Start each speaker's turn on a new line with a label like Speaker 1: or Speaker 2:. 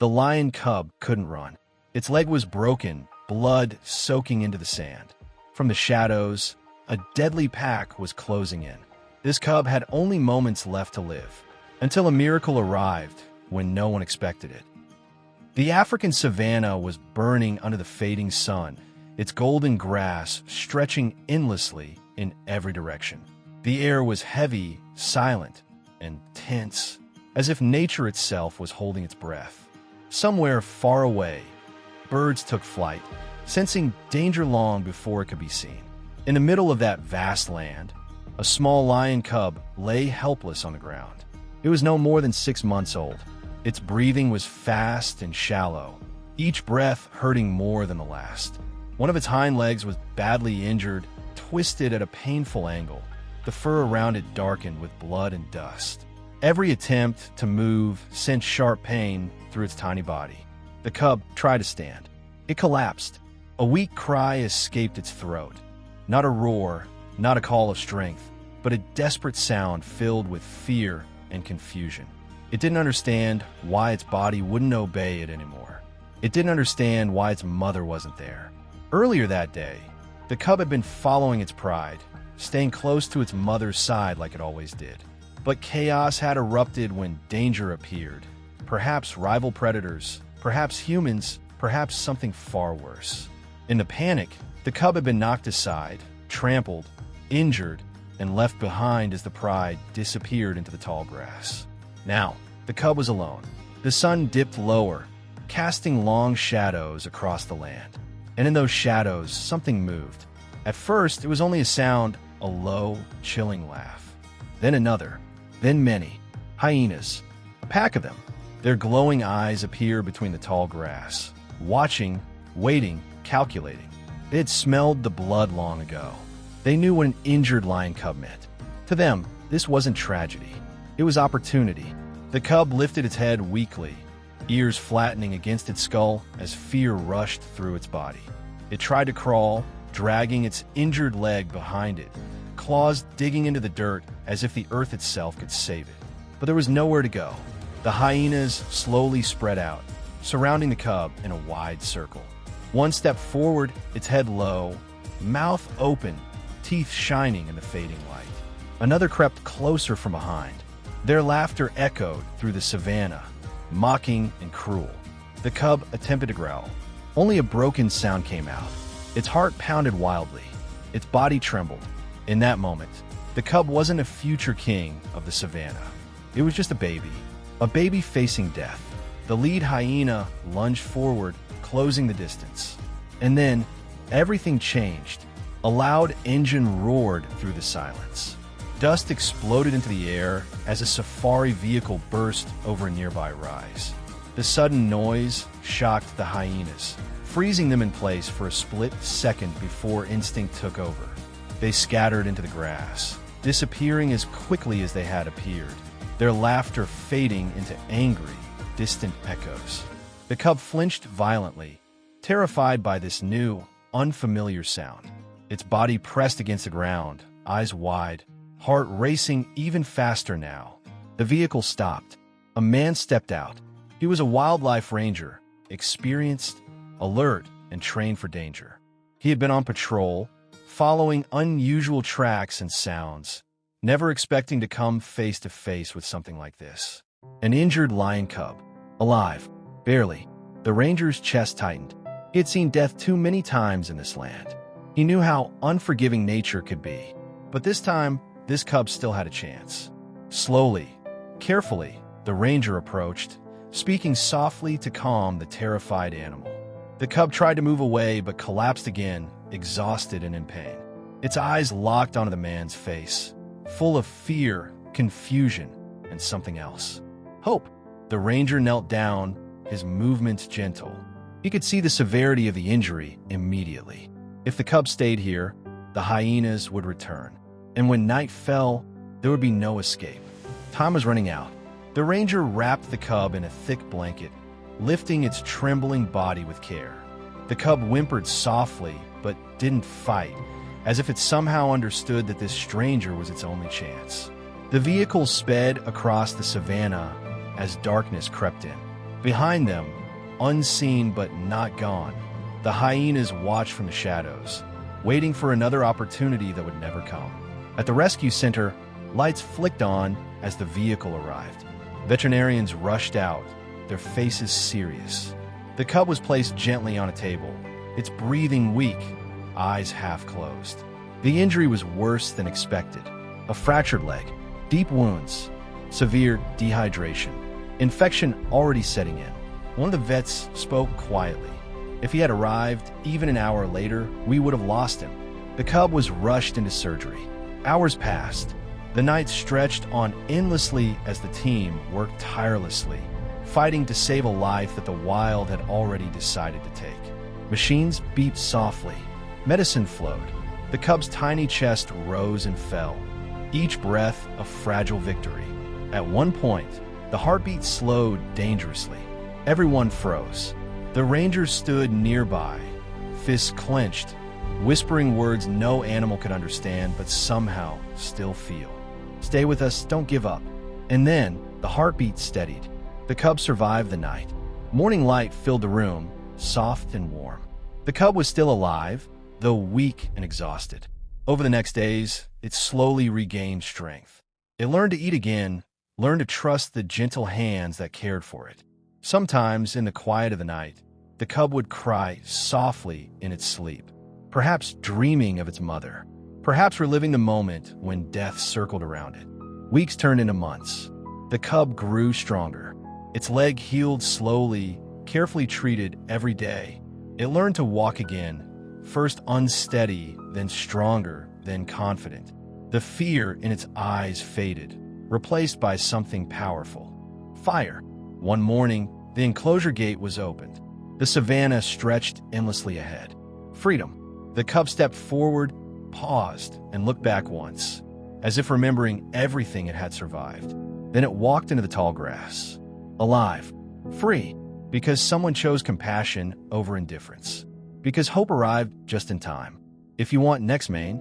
Speaker 1: The lion cub couldn't run. Its leg was broken, blood soaking into the sand. From the shadows, a deadly pack was closing in. This cub had only moments left to live, until a miracle arrived when no one expected it. The African savannah was burning under the fading sun, its golden grass stretching endlessly in every direction. The air was heavy, silent, and tense, as if nature itself was holding its breath. Somewhere far away, birds took flight, sensing danger long before it could be seen. In the middle of that vast land, a small lion cub lay helpless on the ground. It was no more than 6 months old. Its breathing was fast and shallow, each breath hurting more than the last. One of its hind legs was badly injured, twisted at a painful angle, the fur around it darkened with blood and dust. Every attempt to move sent sharp pain through its tiny body. The cub tried to stand. It collapsed. A weak cry escaped its throat. Not a roar, not a call of strength, but a desperate sound filled with fear and confusion. It didn't understand why its body wouldn't obey it anymore. It didn't understand why its mother wasn't there. Earlier that day, the cub had been following its pride, staying close to its mother's side like it always did. But chaos had erupted when danger appeared. Perhaps rival predators, perhaps humans, perhaps something far worse. In the panic, the cub had been knocked aside, trampled, injured, and left behind as the pride disappeared into the tall grass. Now, the cub was alone. The sun dipped lower, casting long shadows across the land. And in those shadows, something moved. At first, it was only a sound, a low, chilling laugh. Then another, then many. Hyenas. A pack of them. Their glowing eyes appeared between the tall grass, watching, waiting, calculating. They had smelled the blood long ago. They knew what an injured lion cub meant. To them, this wasn't tragedy. It was opportunity. The cub lifted its head weakly, ears flattening against its skull as fear rushed through its body. It tried to crawl, dragging its injured leg behind it, claws digging into the dirt as if the earth itself could save it. But there was nowhere to go. The hyenas slowly spread out, surrounding the cub in a wide circle. One stepped forward, its head low, mouth open, teeth shining in the fading light. Another crept closer from behind. Their laughter echoed through the savannah, mocking and cruel. The cub attempted to growl. Only a broken sound came out. Its heart pounded wildly. Its body trembled. In that moment, the cub wasn't a future king of the savannah. It was just a baby facing death. The lead hyena lunged forward, closing the distance. And then, everything changed. A loud engine roared through the silence. Dust exploded into the air as a safari vehicle burst over a nearby rise. The sudden noise shocked the hyenas, freezing them in place for a split second before instinct took over. They scattered into the grass, disappearing as quickly as they had appeared, their laughter fading into angry, distant echoes. The cub flinched violently, terrified by this new, unfamiliar sound. Its body pressed against the ground, eyes wide, heart racing even faster now. The vehicle stopped. A man stepped out. He was a wildlife ranger, experienced, alert, and trained for danger. He had been on patrol, following unusual tracks and sounds, never expecting to come face to face with something like this. An injured lion cub, alive, barely. The ranger's chest tightened. He had seen death too many times in this land. He knew how unforgiving nature could be. But this time, this cub still had a chance. Slowly, carefully, the ranger approached, speaking softly to calm the terrified animal. The cub tried to move away but collapsed again, exhausted and in pain. Its eyes locked onto the man's face, full of fear, confusion, and something else. Hope. The ranger knelt down, his movements gentle. He could see the severity of the injury immediately. If the cub stayed here, the hyenas would return. And when night fell, there would be no escape. Time was running out. The ranger wrapped the cub in a thick blanket, lifting its trembling body with care. The cub whimpered softly, but didn't fight, as if it somehow understood that this stranger was its only chance. The vehicle sped across the savannah as darkness crept in. Behind them, unseen but not gone, the hyenas watched from the shadows, waiting for another opportunity that would never come. At the rescue center, lights flicked on as the vehicle arrived. Veterinarians rushed out, their faces serious. The cub was placed gently on a table, its breathing weak, eyes half closed. The injury was worse than expected. A fractured leg, deep wounds, severe dehydration, infection already setting in. One of the vets spoke quietly. If he had arrived even an hour later, we would have lost him. The cub was rushed into surgery. Hours passed. The night stretched on endlessly as the team worked tirelessly, fighting to save a life that the wild had already decided to take. Machines beeped softly. Medicine flowed. The cub's tiny chest rose and fell, each breath a fragile victory. At one point, the heartbeat slowed dangerously. Everyone froze. The rangers stood nearby, fists clenched, whispering words no animal could understand but somehow still feel. Stay with us, don't give up. And then, the heartbeat steadied. The cub survived the night. Morning light filled the room, soft and warm. The cub was still alive, though weak and exhausted. Over the next days, it slowly regained strength. It learned to eat again, learned to trust the gentle hands that cared for it. Sometimes, in the quiet of the night, the cub would cry softly in its sleep, perhaps dreaming of its mother, perhaps reliving the moment when death circled around it. Weeks turned into months. The cub grew stronger. Its leg healed slowly, carefully treated every day. It learned to walk again, first unsteady, then stronger, then confident. The fear in its eyes faded, replaced by something powerful. Fire. One morning, the enclosure gate was opened. The savannah stretched endlessly ahead. Freedom. The cub stepped forward, paused, and looked back once, as if remembering everything it had survived. Then it walked into the tall grass. Alive. Free. Because someone chose compassion over indifference. Because hope arrived just in time. If you want next main,